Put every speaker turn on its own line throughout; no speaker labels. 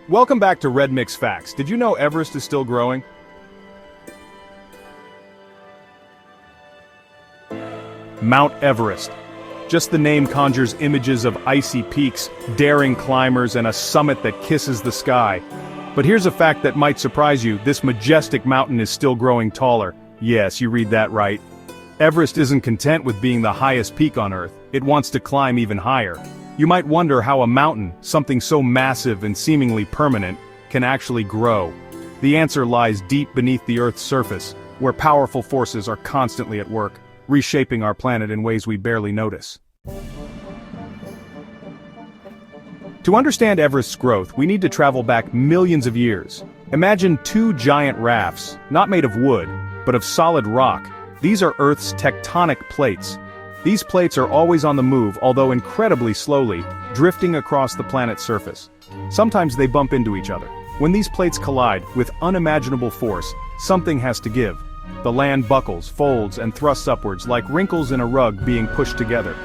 Welcome back to Red Mix Facts. Did you know Everest is still growing? Mount Everest. Just the name conjures images of icy peaks, daring climbers, and a summit that kisses the sky. But here's a fact that might surprise you: this majestic mountain is still growing taller. Yes, you read that right. Everest isn't content with being the highest peak on Earth. It wants to climb even higher. You might wonder how a mountain, something so massive and seemingly permanent, can actually grow. The answer lies deep beneath the Earth's surface, where powerful forces are constantly at work, reshaping our planet in ways we barely notice. To understand Everest's growth, we need to travel back millions of years. Imagine two giant rafts, not made of wood, but of solid rock. These are Earth's tectonic plates. These plates are always on the move, although incredibly slowly, drifting across the planet's surface. Sometimes they bump into each other. When these plates collide, with unimaginable force, something has to give. The land buckles, folds, and thrusts upwards like wrinkles in a rug being pushed together.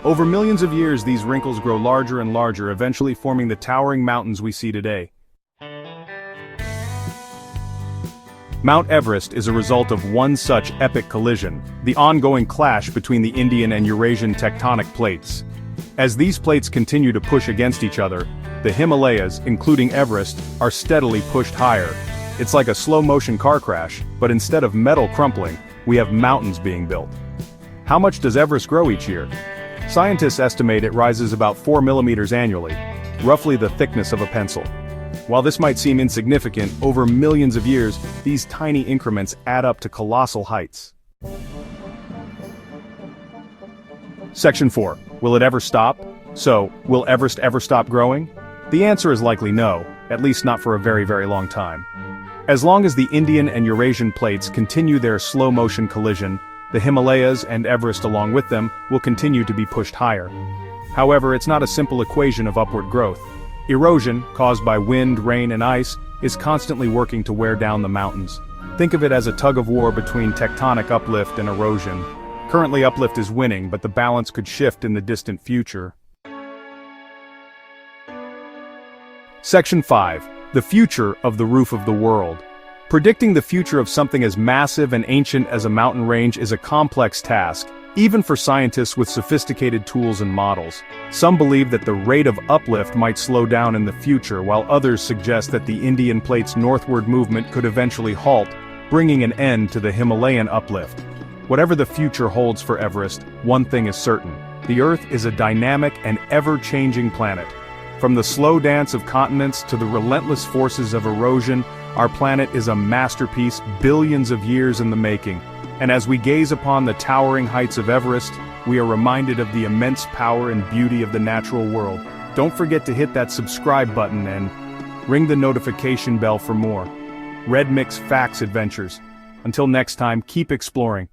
Over millions of years, these wrinkles grow larger and larger, eventually forming the towering mountains we see today. Mount Everest is a result of one such epic collision, the ongoing clash between the Indian and Eurasian tectonic plates. As these plates continue to push against each other, the Himalayas, including Everest, are steadily pushed higher. It's like a slow-motion car crash, but instead of metal crumpling, we have mountains being built. How much does Everest grow each year? Scientists estimate it rises about 4 millimeters annually, roughly the thickness of a pencil. While this might seem insignificant, over millions of years, these tiny increments add up to colossal heights. Section 4. Will it ever stop? So, will Everest ever stop growing? The answer is likely no, at least not for a very, very long time. As long as the Indian and Eurasian plates continue their slow-motion collision, the Himalayas, and Everest along with them, will continue to be pushed higher. However, it's not a simple equation of upward growth. Erosion, caused by wind, rain, and ice, is constantly working to wear down the mountains. Think of it as a tug-of-war between tectonic uplift and erosion. Currently, uplift is winning, but the balance could shift in the distant future. Section 5. The future of the roof of the world. Predicting the future of something as massive and ancient as a mountain range is a complex task, even for scientists with sophisticated tools and models. Some believe that the rate of uplift might slow down in the future, while others suggest that the Indian plate's northward movement could eventually halt, bringing an end to the Himalayan uplift. Whatever the future holds for Everest, one thing is certain: the Earth is a dynamic and ever-changing planet. From the slow dance of continents to the relentless forces of erosion, our planet is a masterpiece billions of years in the making. And as we gaze upon the towering heights of Everest, we are reminded of the immense power and beauty of the natural world. Don't forget to hit that subscribe button and ring the notification bell for more Red Mix Facts adventures. Until next time, keep exploring.